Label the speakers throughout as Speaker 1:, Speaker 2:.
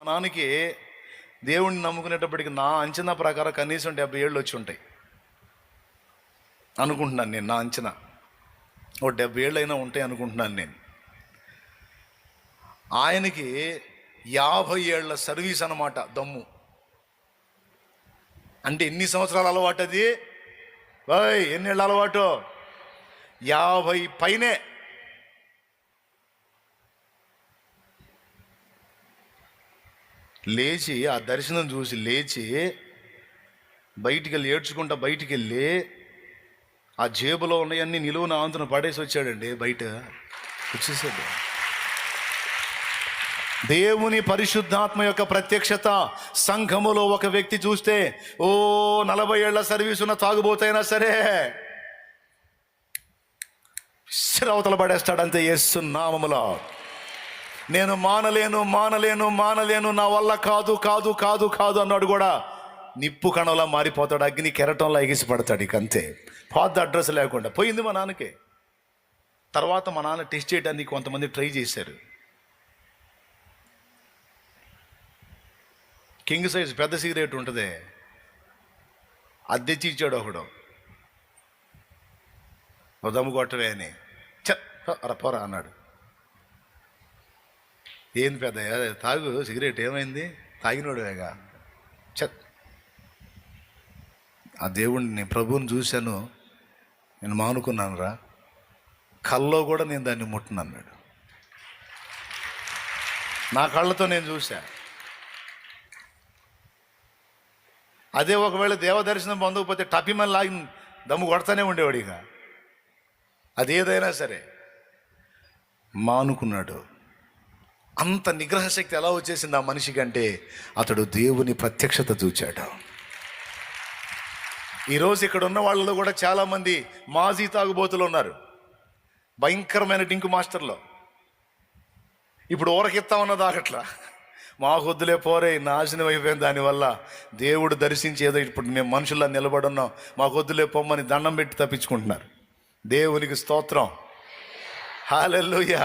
Speaker 1: నాన్నకి దేవుణ్ణి నమ్ముకునేటప్పటికి నా అంచనా ప్రకారం కనీసం 70 ఏళ్ళు వచ్చి ఉంటాయి అనుకుంటున్నాను నేను. నా అంచనా 70 ఏళ్ళు అయినా ఉంటాయి అనుకుంటున్నాను నేను. ఆయనకి 50 ఏళ్ల సర్వీస్ అన్నమాట దమ్ము. అంటే ఎన్ని సంవత్సరాల అలవాటు అది? ఎన్నేళ్ళ అలవాటు? 50 పైనే. లేచి ఆ దర్శనం చూసి లేచి బయటికి వెళ్ళి ఏడ్చుకుంటా బయటికి వెళ్ళి ఆ జేబులో ఉన్నాయన్నీ నిలువున ఆంతున పడేసి వచ్చాడండి. బయట వచ్చేసాడు. దేవుని పరిశుద్ధాత్మ యొక్క ప్రత్యక్షత సంఘములో ఒక వ్యక్తి చూస్తే 40 ఏళ్ల సర్వీస్ ఉన్న తాగుబోతైనా సరే అవతల పడేస్తాడంతే. యేసు నామములో నేను మానలేను మానలేను మానలేను, నా వల్ల కాదు కాదు కాదు కాదు అన్నాడు కూడా నిప్పు కణంలా మారిపోతాడు, అగ్ని కెరటంలా ఎగిసి పడతాడు. ఇక అంతే, పాత అడ్రస్ లేకుండా పోయింది మా నాన్నకి. తర్వాత మా నాన్న టెస్ట్ చేయడానికి కొంతమంది ట్రై చేశారు. కింగ్ సైజ్ పెద్ద సిగరెట్ ఉంటుంది, అది తెచ్చి ఇచ్చాడు ఒకడు. దమ్ము కొట్టవే అని పోరా అన్నాడు. ఏంది పెద్ద తాగు సిగరెట్, ఏమైంది? తాగినోడువేగా. ఆ దేవుణ్ణి ప్రభువుని చూశాను, నేను మానుకున్నాను రా, కల్లో కూడా నేను దాన్ని ముట్టనన్నాడు. నా కళ్ళతో నేను చూశా. అదే ఒకవేళ దేవదర్శనం పొందకపోతే టపిమని లాగి దమ్ము కొడతానే ఉండేవాడు. ఇక అదేదైనా సరే మానుకున్నాడు. అంత నిగ్రహ శక్తి ఎలా వచ్చేసింది ఆ మనిషికి అంటే అతడు దేవుని ప్రత్యక్షత చూచాడు. ఈరోజు ఇక్కడ ఉన్న వాళ్ళలో కూడా చాలామంది మాజీ తాగుబోతులు ఉన్నారు, భయంకరమైన డింకు మాస్టర్లో. ఇప్పుడు ఊరకిత్తా ఉన్నది ఆగట్లా, మాకు వద్దులే పోరే, నాశనం అయిపోయింది. దానివల్ల దేవుడు దర్శించి ఏదో ఇప్పుడు మేము మనుషుల్లా నిలబడున్నాం, మాకు వద్దులే పొమ్మని దండం పెట్టి తప్పించుకుంటున్నారు. దేవునికి స్తోత్రం, హల్లెలూయా.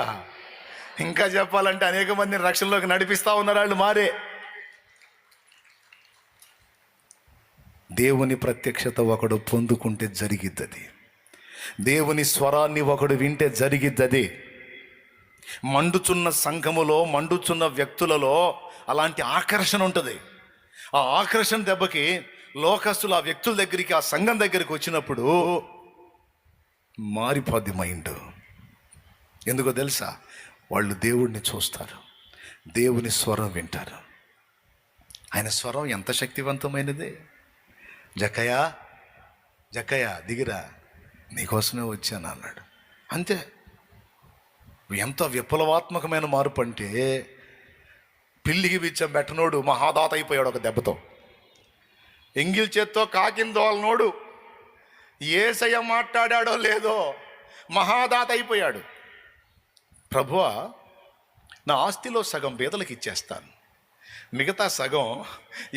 Speaker 1: ఇంకా చెప్పాలంటే అనేక మందిని రక్షణలోకి నడిపిస్తూ ఉన్నారు వాళ్ళు మారే. దేవుని ప్రత్యక్షత ఒకడు పొందుకుంటే జరిగిద్దది, దేవుని స్వరాన్ని ఒకడు వింటే జరిగిద్దది. మండుచున్న సంఘములో, మండుచున్న వ్యక్తులలో అలాంటి ఆకర్షణ ఉంటుంది. ఆ ఆకర్షణ దెబ్బకి లోకస్తులు ఆ వ్యక్తుల దగ్గరికి, ఆ సంఘం దగ్గరికి వచ్చినప్పుడు మారిపోద్ది మైండ్. ఎందుకో తెలుసా? వాళ్ళు దేవుడిని చూస్తారు, దేవుని స్వరం వింటారు. ఆయన స్వరం ఎంత శక్తివంతమైనది. జక్కయ్య జక్కయ్య దిగిరా, నీకోసమే వచ్చాను అన్నాడు. అంతే. ఎంత విప్లవాత్మకమైన మార్పు అంటే పిల్లికి బిచ్చం పెట్టనోడు మహాదాత అయిపోయాడు ఒక దెబ్బతో. ఎంగిల్ చేత్తో కాకిందోలనోడు యేసయ్య మాట్లాడాడో లేదో మహాదాత అయిపోయాడు. ప్రభువా, నా ఆస్తిలో సగం పేదలకు ఇచ్చేస్తాను, మిగతా సగం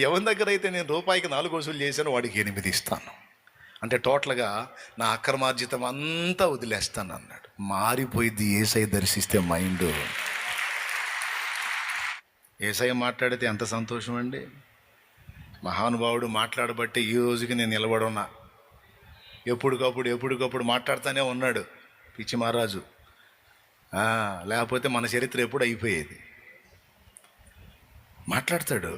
Speaker 1: ఎవరి దగ్గర అయితే నేను రూపాయికి 4 వసూలు చేశానో వాడికి 8 ఇస్తాను, అంటే టోటల్గా నా అక్రమార్జితం అంతా వదిలేస్తాను అన్నాడు. మారిపోయింది యేసయ్య దర్శిస్తే మైండ్. యేసయ్య మాట్లాడితే ఎంత సంతోషం అండి. మహానుభావుడు మాట్లాడబట్టి ఈ రోజుకి నేను నిలబడున్నా. ఎప్పటికప్పుడు మాట్లాడుతూనే ఉన్నాడు పిచ్చి మహారాజు. లేకపోతే మన చరిత్ర ఎప్పుడు అయిపోయేది. మాట్లాడతాడు,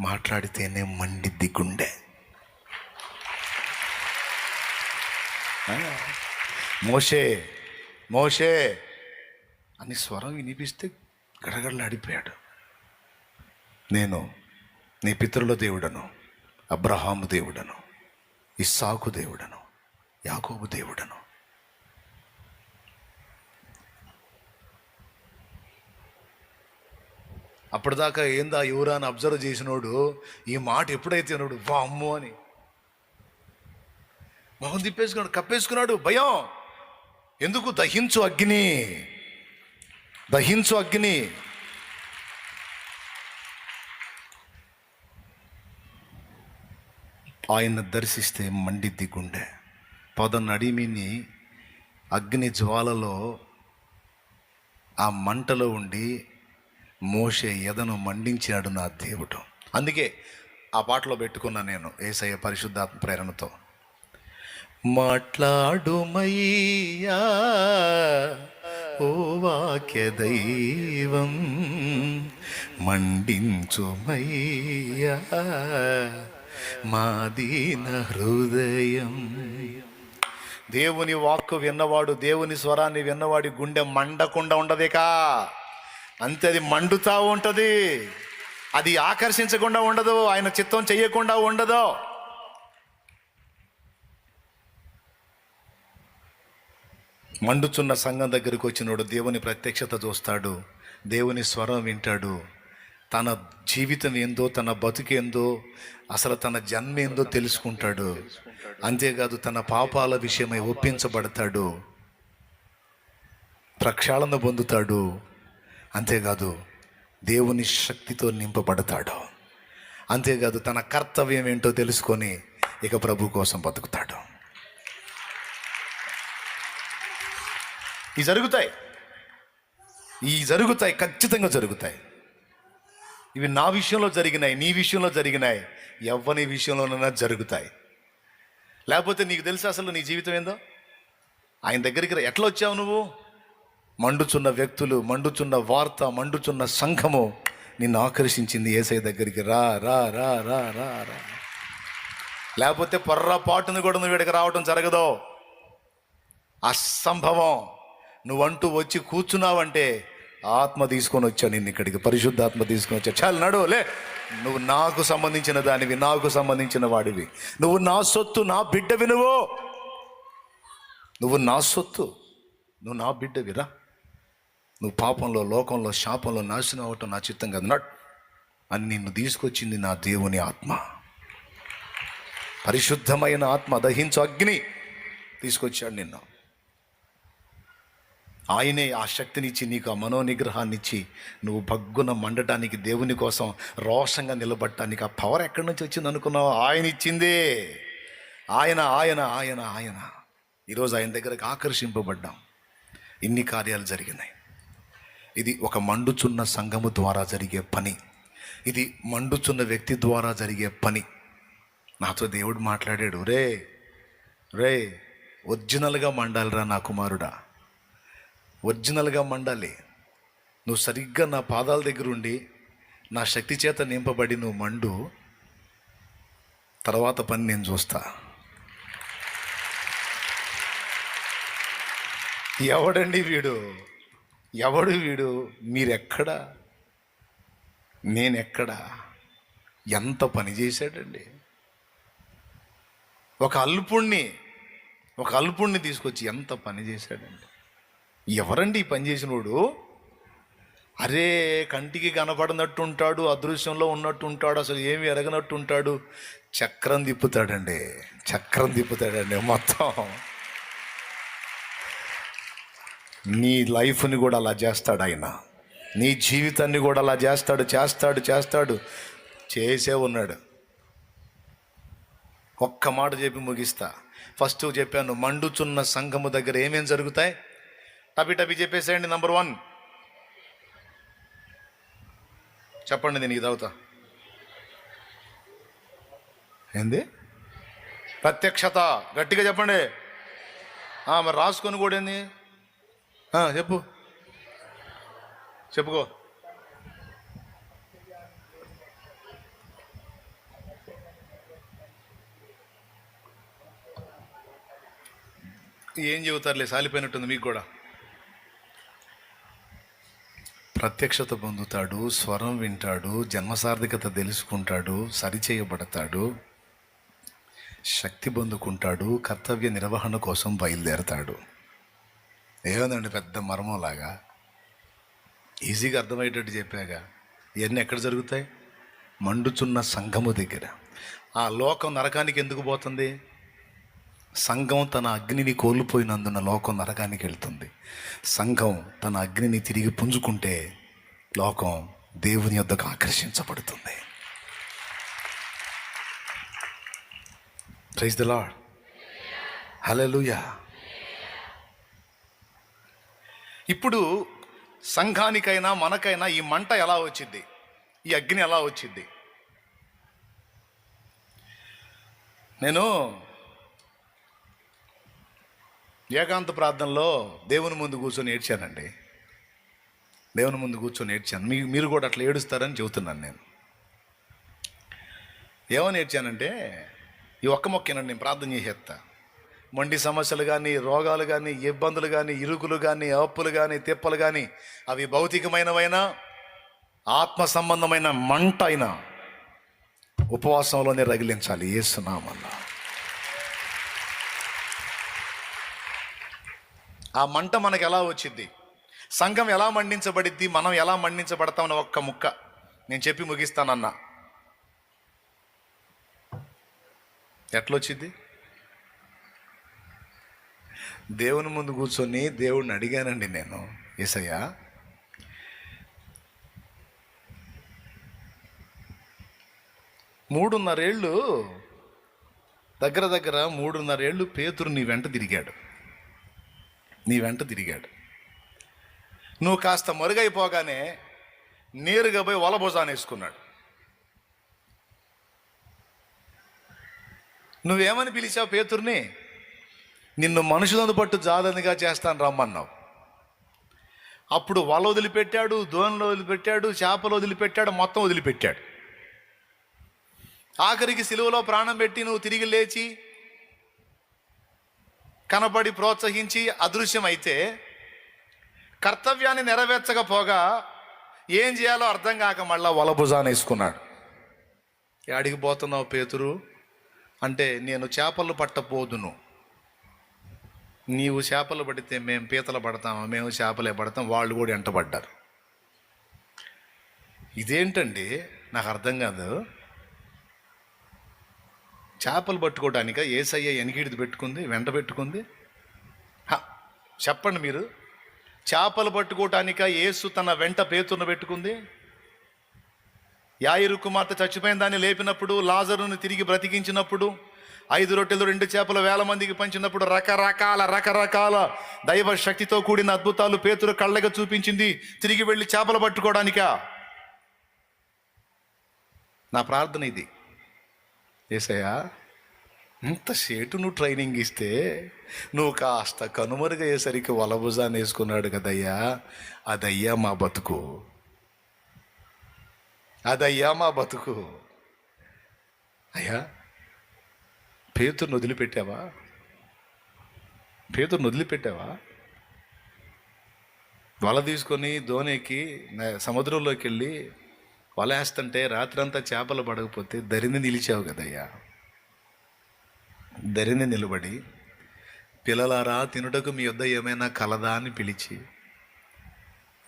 Speaker 1: మాట్లాడితేనే మండిద్ది గుండె. మోషే మోషే అని స్వరం వినిపిస్తే గడగడలాడిపోయాడు. నేను నీ పితరుల దేవుడను, అబ్రహాము దేవుడను, ఇస్సాకు దేవుడను, యాకోబు దేవుడను. అప్పటిదాకా ఏందా ఎవరా అని అబ్జర్వ్ చేసినోడు ఈ మాట ఎప్పుడైతే అన్నాడు వా అమ్మో అని మొహం తిప్పేసుకున్నాడు, కప్పేసుకున్నాడు. భయం ఎందుకు? దహించు అగ్ని, దహించు అగ్ని. ఆయన దర్శిస్తే మండిద్ది గుండె. పొదనడిమిని అగ్ని జ్వాలలో ఆ మంటలో ఉండి మోషే ఎదను మండించాడు నా దేవుడు. అందుకే ఆ పాటలో పెట్టుకున్నా నేను యేసయ్య పరిశుద్ధాత్మ ప్రేరణతో. మాట్లాడుమయ్యా ఓ వాక్య దైవం, మండించుమయ్యా మా దీన హృదయం. దేవుని వాక్కు విన్నవాడు, దేవుని స్వరాన్ని విన్నవాడి గుండె మండకుండా ఉండదేకా, అంతే. అది మండుతా ఉంటుంది, అది ఆకర్షించకుండా ఉండదు, ఆయన చిత్తం చెయ్యకుండా ఉండదు. మండుచున్న సంఘం దగ్గరికి వచ్చినోడు దేవుని ప్రత్యక్షత చూస్తాడు, దేవుని స్వరం వింటాడు, తన జీవితం ఏందో, తన బతుకేందో, అసలు తన జన్మ ఏందో తెలుసుకుంటాడు. అంతేకాదు తన పాపాల విషయమై ఒప్పించబడతాడు, ప్రక్షాళన పొందుతాడు. అంతేకాదు దేవుని శక్తితో నింపబడతాడు. అంతేకాదు తన కర్తవ్యం ఏంటో తెలుసుకొని ఇక ప్రభు కోసం బతుకుతాడు. ఇవి జరుగుతాయి, ఖచ్చితంగా జరుగుతాయి. ఇవి నా విషయంలో జరిగినాయి, నీ విషయంలో జరిగినాయి, ఎవరి విషయంలోనైనా జరుగుతాయి. లేకపోతే నీకు తెలుసా అసలు నీ జీవితం ఏందో? ఆయన దగ్గరికి ఎట్లా వచ్చావు నువ్వు? మండుచున్న వ్యక్తులు, మండుచున్న వార్త, మండుచున్న సంఘము నిన్ను ఆకర్షించింది. యేసయ్య దగ్గరికి రా రా రా రా రా రా. లేకపోతే పొర్రపాటును కూడా నువ్వు ఇక్కడికి రావడం జరగదు, అసంభవం. నువ్వంటూ వచ్చి కూర్చున్నావంటే ఆత్మ తీసుకొని వచ్చా నిన్ను ఇక్కడికి, పరిశుద్ధాత్మ తీసుకొని వచ్చా. చాలు నడువులే, నువ్వు నాకు సంబంధించిన దానివి, నాకు సంబంధించిన వాడివి, నువ్వు నా సొత్తు, నా బిడ్డవి, నువ్వు నా సొత్తు, నువ్వు నా బిడ్డవిరా. నువ్వు పాపంలో, లోకంలో, శాపంలో నాశనం అవటం నా చిత్తం కాదు, నట్ అని నిన్ను తీసుకొచ్చింది నా దేవుని ఆత్మ, పరిశుద్ధమైన ఆత్మ, దహించు అగ్ని తీసుకొచ్చాడు నిన్ను. ఆయనే ఆ శక్తినిచ్చి, నీకు ఆ మనోనిగ్రహాన్నిచ్చి, నువ్వు భగ్గున మండటానికి, దేవుని కోసం రోషంగా నిలబడటానికి ఆ పవర్ ఎక్కడి నుంచి వచ్చింది అనుకున్నావు? ఆయన ఇచ్చిందే. ఆయన ఆయన ఆయన ఆయన ఈరోజు ఆయన దగ్గరకు ఆకర్షింపబడ్డాం. ఇన్ని కార్యాలు జరిగినాయి. ఇది ఒక మండుచున్న సంఘము ద్వారా జరిగే పని, ఇది మండుచున్న వ్యక్తి ద్వారా జరిగే పని. నాతో దేవుడు మాట్లాడాడు, రే రే ఒరిజినల్గా మండాలిరా నా కుమారుడా, ఒరిజినల్గా మండాలి. నువ్వు సరిగ్గా నా పాదాల దగ్గర ఉండి నా శక్తి చేత నింపబడి నువ్వు మండు, తర్వాత పని నేను చూస్తా. ఎవడండి వీడు, ఎవడు వీడు, మీరెక్కడా, నేనెక్కడా? ఎంత పని చేశాడండి. ఒక అల్పుణ్ణి తీసుకొచ్చి ఎంత పని చేశాడండి. ఎవరండి ఈ పని చేసినోడు? అరే కంటికి కనపడినట్టు ఉంటాడు, అదృశ్యంలో ఉన్నట్టు ఉంటాడు, అసలు ఏమి ఎరగనట్టు ఉంటాడు. చక్రం తిప్పుతాడండి మొత్తం. నీ లైఫ్ని కూడా అలా చేస్తాడు ఆయన, నీ జీవితాన్ని కూడా అలా చేస్తాడు. చేసే ఉన్నాడు. ఒక్క మాట చెప్పి ముగిస్తా. ఫస్ట్ చెప్పాను, మండుచున్న సంఘము దగ్గర ఏమేం జరుగుతాయి? టపి చెప్పేసేయండి. నంబర్ 1 చెప్పండి, నేను ఇది అవుతా. ఏంది? ప్రత్యక్షత. గట్టిగా చెప్పండి. మరి రాసుకొని కూడా ఏంది? చెప్పుకో. ఏం చెబుతారులే, సాలిపోయినట్టుంది మీకు కూడా. ప్రత్యక్షత పొందుతాడు, స్వరం వింటాడు, జన్మసార్థకత తెలుసుకుంటాడు, సరిచేయబడతాడు, శక్తి పొందుకుంటాడు, కర్తవ్య నిర్వహణ కోసం బయలుదేరతాడు. ఏముందండి పెద్ద మర్మంలాగా, ఈజీగా అర్థమయ్యేటట్టు చెప్పాగా. ఇవన్నీ ఎక్కడ జరుగుతాయి? మండుచున్న సంఘము దగ్గర. ఆ లోకం నరకానికి ఎందుకు పోతుంది? సంఘం తన అగ్నిని కోల్పోయినందున లోకం నరకానికి వెళ్తుంది. సంఘం తన అగ్నిని తిరిగి పుంజుకుంటే లోకం దేవుని యొద్దకు ఆకర్షించబడుతుంది. Praise the lord. హల్లెలూయా. ఇప్పుడు సంఘానికైనా మనకైనా ఈ మంట ఎలా వచ్చింది, ఈ అగ్ని ఎలా వచ్చింది? నేను ఏకాంత ప్రార్థనలో దేవుని ముందు కూర్చొని ఏడ్చానండి. దేవుని ముందు కూర్చొని ఏడ్చాను. మీరు కూడా అట్లా ఏడుస్తారని చెబుతున్నాను. నేను ఏమని ఏడ్చానంటే, ఈ ఒక్క మొక్కేనండి, నేను ప్రార్థన చేసేస్తా. మొండి సమస్యలు కానీ, రోగాలు కానీ, ఇబ్బందులు కానీ, ఇరుకులు కానీ, అప్పులు కానీ, తిప్పలు కానీ, అవి భౌతికమైనవైనా ఆత్మ సంబంధమైన మంట అయినా ఉపవాసంలోనే రగిలించాలి యేసునామమున. ఆ మంట మనకు ఎలా వచ్చింది, సంఘం ఎలా మండించబడిద్ది, మనం ఎలా మండించబడతామని ఒక్క ముక్క నేను చెప్పి ముగిస్తానన్నా. ఎట్లొచ్చింది? దేవుని ముందు కూర్చొని దేవుడిని అడిగానండి నేను, యేసయ్యా, దగ్గర 3.5 ఏళ్ళు పేతురు నీ వెంట తిరిగాడు. నువ్వు కాస్త మరుగైపోగానే నేరుగా పోయి వలభుజాన్ని వేసుకున్నాడు. నువ్వేమని పిలిచావు పేతుర్ని? నిన్ను మనుషులను పట్టు జాదనిగా చేస్తాను రమ్మన్నావు. అప్పుడు వల వదిలిపెట్టాడు, దోణిలో వదిలిపెట్టాడు, చేపలు వదిలిపెట్టాడు, మొత్తం వదిలిపెట్టాడు. ఆఖరికి సిలువలో ప్రాణం పెట్టి నువ్వు తిరిగి లేచి కనబడి ప్రోత్సహించి అదృశ్యమైతే కర్తవ్యాన్ని నెరవేర్చకపోగా ఏం చేయాలో అర్థం కాక మళ్ళా వలభుజాన్ని వేసుకున్నాడు. యాడికి పోతున్నావు పేతురు అంటే, నేను చేపలు పట్టపోదును. నీవు చేపలు పడితే మేము పీతలు పడతామా? మేము చేపలే పడతాం. వాళ్ళు కూడా వెంటబడ్డారు. ఇదేంటండి నాకు అర్థం కాదు. చేపలు పట్టుకోవడానిక యేసయ్య ఎనికిడిది పెట్టుకుంది, వెంట పెట్టుకుంది? చెప్పండి మీరు. చేపలు పట్టుకోవటానిక యేసు తన వెంట పేతురును పెట్టుకుంది? యాయిరు కుమార్తె చచ్చిపోయిన దాన్ని లేపినప్పుడు, లాజరుని తిరిగి బ్రతికించినప్పుడు, 5 రొట్టెలు 2 చేపలు 1000 మందికి పంచినప్పుడు రకరకాల దైవ శక్తితో కూడిన అద్భుతాలు పేతురు కళ్ళగా చూపించింది తిరిగి వెళ్ళి చేపలు పట్టుకోవడానికా? నా ప్రార్థన ఇది, యేసయ్యా, ఇంతసేటు నువ్వు ట్రైనింగ్ ఇస్తే నువ్వు కాస్త కనుమరుగయ్యేసరికి వలభుజాన్ని వేసుకున్నాడు కదయ్యా. అదయ్యా మా బతుకు, అదయ్యా మా బతుకు. అయ్యా, పేతురుని వదిలిపెట్టావా? వల తీసుకొని దోణికి సముద్రంలోకి వెళ్ళి వల వేస్తుంటే రాత్రంతా చేపలు పడకపోతే దరిని నిలిచావు కదయ్యా. దరిని నిలబడి, పిల్లలారా తినుటకు మీ యొద్ద ఏమైనా కలదా అని పిలిచి,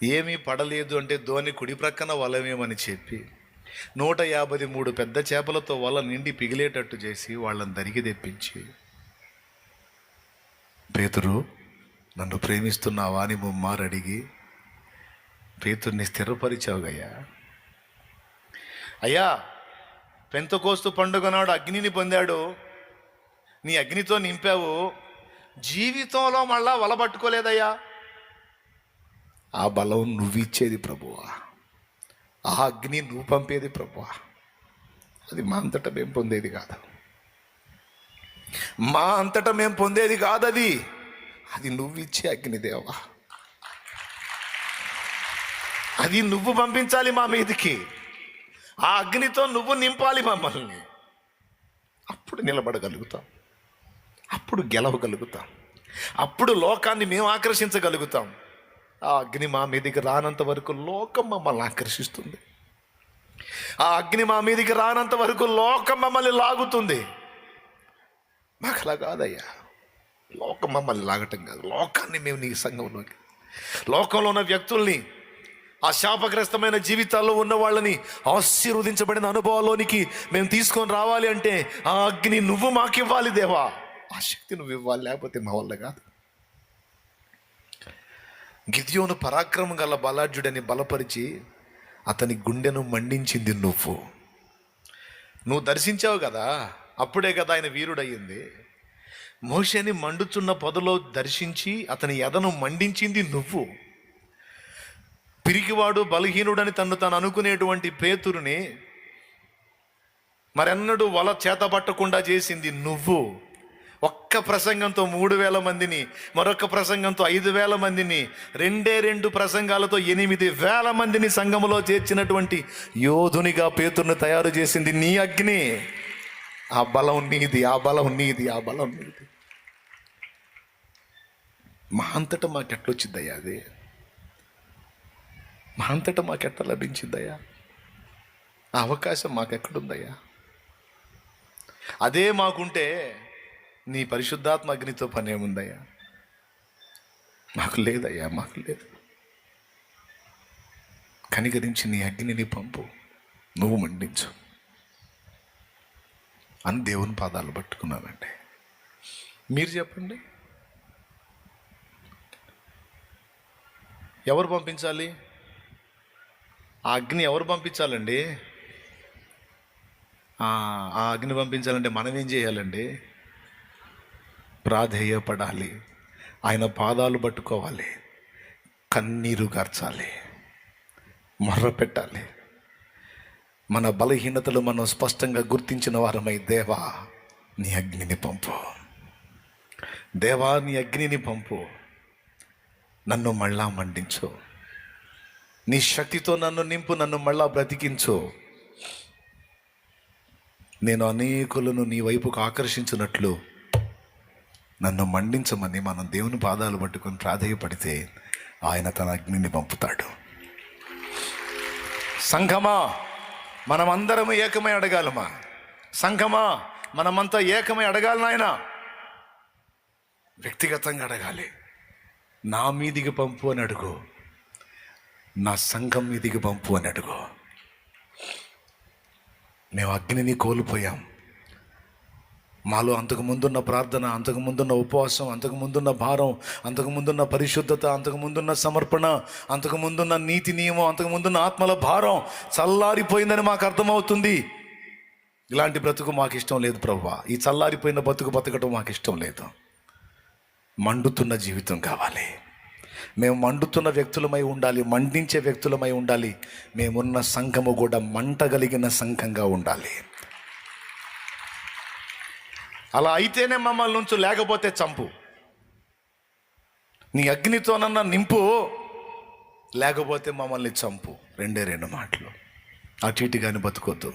Speaker 1: ఏమీ పడలేదు అంటే దోణి కుడి ప్రక్కన వలమేమని చెప్పి 153 పెద్ద చేపలతో వల నిండి పిగిలేటట్టు చేసి వాళ్ళని దరికి తెప్పించి, పేతురు నన్ను ప్రేమిస్తున్నావా అని ముమ్మారు అడిగి పేతుర్ని స్థిరపరిచావుగయ్యా. అయ్యా, పెంతెకోస్తు పండుగ నాడు అగ్నిని పొందాడు, నీ అగ్నితో నింపావు, జీవితంలో మళ్ళా వల పట్టుకోలేదయ్యా. ఆ బలం నువ్వు ఇచ్చేది ప్రభువా, ఆ అగ్ని నువ్వు పంపేది ప్రభువా. అది మా అంతటా మేము పొందేది కాదు, అది నువ్వు ఇచ్చే అగ్ని దేవా. అది నువ్వు పంపించాలి మా మీదకి, ఆ అగ్నితో నువ్వు నింపాలి మమ్మల్ని. అప్పుడు నిలబడగలుగుతాం, అప్పుడు గెలవగలుగుతాం, అప్పుడు లోకాన్ని మేము ఆకర్షించగలుగుతాం. ఆ అగ్ని మా మీదికి రానంత వరకు లోకం మమ్మల్ని ఆకర్షిస్తుంది. ఆ అగ్ని మా మీదికి రానంత వరకు లోకం మమ్మల్ని లాగుతుంది. మాకు అలా కాదయ్యా. లోకం మమ్మల్ని లాగటం కాదు, లోకాన్ని మేము నీ సంఘంలోకి, లోకంలో ఉన్న వ్యక్తుల్ని, ఆ శాపగ్రస్తమైన జీవితాల్లో ఉన్న వాళ్ళని ఆశీర్వదించబడిన అనుభవాల్లోనికి మేము తీసుకొని రావాలి అంటే ఆ అగ్ని నువ్వు మాకు ఇవ్వాలి దేవా. ఆ శక్తి నువ్వు ఇవ్వాలి, లేకపోతే మా వల్ల కాదు. గిద్యోను పరాక్రమం గల బలాఢ్యుడని బలపరిచి అతని గుండెను మండించింది నువ్వు దర్శించావు కదా, అప్పుడే కదా ఆయన వీరుడయ్యింది. మోషేని మండుచున్న పొదలో దర్శించి అతని ఎదను మండించింది నువ్వు. పిరికివాడు బలహీనుడని తను తాను అనుకునేటువంటి పేతురుని మరెన్నడూ వల చేతబట్టకుండా చేసింది నువ్వు. ఒక్క ప్రసంగంతో 3,000 మందిని, మరొక ప్రసంగంతో 5,000 మందిని, 2 ప్రసంగాలతో 8,000 మందిని సంఘములో చేర్చినటువంటి యోధునిగా పేతురుని తయారు చేసింది నీ అగ్ని. ఆ బలం నీది, ఆ బలం నీది, ఆ బలం నీది. మా అంతటా మాకెట్లొచ్చిందయ్యా అది? మా అంతటా మాకెట్లా లభించిందయ్యా? ఆ అవకాశం మాకెక్కడుందయ్యా? అదే మాకుంటే నీ పరిశుద్ధాత్మ అగ్నితో పని ఏముందయ్యా? మాకు లేదయ్యా, మాకు లేదు. కనికరించి నీ అగ్నిని పంపు, నువ్వు మండించు అని దేవుని పాదాలు పట్టుకున్నానండి. మీరు చెప్పండి, ఎవరు పంపించాలి? ఆ అగ్ని ఎవరు పంపించాలండి? ఆ అగ్ని పంపించాలంటే మనం ఏం చేయాలండి? ప్రాధేయపడాలి, ఆయన పాదాలు పట్టుకోవాలి, కన్నీరు గార్చాలి, మొర్ర పెట్టాలి. మన బలహీనతలు మనం స్పష్టంగా గుర్తించిన వారమై, దేవా నీ అగ్నిని పంపు, దేవా నీ అగ్నిని పంపు, నన్ను మళ్ళా మండించు, నీ శక్తితో నన్ను నింపు, నన్ను మళ్ళా బ్రతికించు. నేను అనేకులను నీ వైపుకు ఆకర్షించినట్లు నన్ను మండించమని మనం దేవుని పాదాలు పట్టుకొని ప్రాధేయపడితే ఆయన తన అగ్నిని పంపుతాడు. సంఘమా, మనమందరము ఏకమై అడగాలమా? సంఘమా, మనమంతా ఏకమై అడగాలి నాయన. వ్యక్తిగతంగా అడగాలి. నా మీదికి పంపు అని అడుగు, నా సంఘం మీదికి పంపు అని అడుగు. మేము అగ్నిని కోల్పోయాం. మాలో అంతకుముందున్న ప్రార్థన, అంతకుముందున్న ఉపవాసం, అంతకుముందున్న భారం, అంతకుముందున్న పరిశుద్ధత, అంతకుముందున్న సమర్పణ, అంతకుముందున్న నీతి నియమం, అంతకుముందున్న ఆత్మల భారం చల్లారిపోయిందని మాకు అర్థమవుతుంది. ఇలాంటి బ్రతుకు మాకు ఇష్టం లేదు ప్రభువా. ఈ చల్లారిపోయిన బతకటం మాకు ఇష్టం లేదు. మండుతున్న జీవితం కావాలి. మేము మండుతున్న వ్యక్తులమై ఉండాలి, మండించే వ్యక్తులమై ఉండాలి. మేమున్న సంఘము కూడా మంటగలిగిన సంఘంగా ఉండాలి. అలా అయితేనే మమ్మల్ని ఉంచు, లేకపోతే చంపు. నీ అగ్నితోనన్నా నింపు, లేకపోతే మమ్మల్ని చంపు. 2 మాటలు. అటు ఇటు కానీ బతుకొద్దు.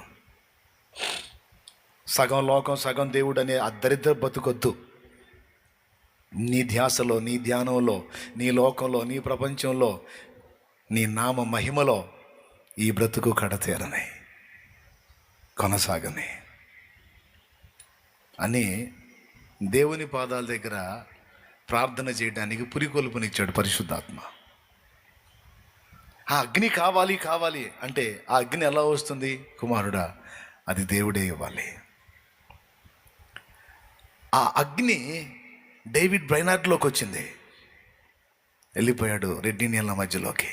Speaker 1: సగం లోకం సగం దేవుడు అనే అద్దరిద్దరు బతుకొద్దు. నీ ధ్యాసలో, నీ ధ్యానంలో, నీ లోకంలో, నీ ప్రపంచంలో, నీ నామ మహిమలో ఈ బ్రతుకు కడతేరని, కొనసాగని అని దేవుని పాదాల దగ్గర ప్రార్థన చేయడానికి పురికొల్పునిచ్చాడు పరిశుద్ధాత్మ. ఆ అగ్ని కావాలి కావాలి అంటే ఆ అగ్ని ఎలా వస్తుంది? కుమారుడా, అది దేవుడే ఇవ్వాలి. ఆ అగ్ని డేవిడ్ బ్రైనార్డ్లోకి వచ్చింది, వెళ్ళిపోయాడు రెడ్డి నీళ్ళ మధ్యలోకి.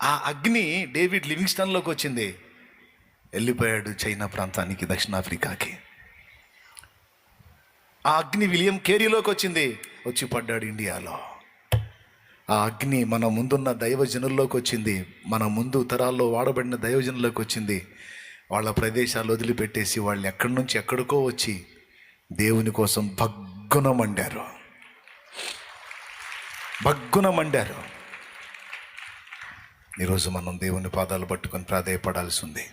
Speaker 1: ఆ అగ్ని డేవిడ్ లివింగ్స్టన్లోకి వచ్చింది, వెళ్ళిపోయాడు చైనా ప్రాంతానికి, దక్షిణాఫ్రికాకి. ఆ అగ్ని విలియం కేరీలోకి వచ్చింది, వచ్చి పడ్డాడు ఇండియాలో. ఆ అగ్ని మన ముందున్న దైవజనుల్లోకి వచ్చింది, మన ముందు తరాల్లో వాడబడిన దైవజనుల్లోకి వచ్చింది. వాళ్ళ ప్రదేశాలు వదిలిపెట్టేసి వాళ్ళు ఎక్కడి నుంచి ఎక్కడికో వచ్చి దేవుని కోసం భగ్గున మండారు. ఈరోజు మనం దేవుని పాదాలు పట్టుకొని ప్రాధేయపడాల్సి ఉంది.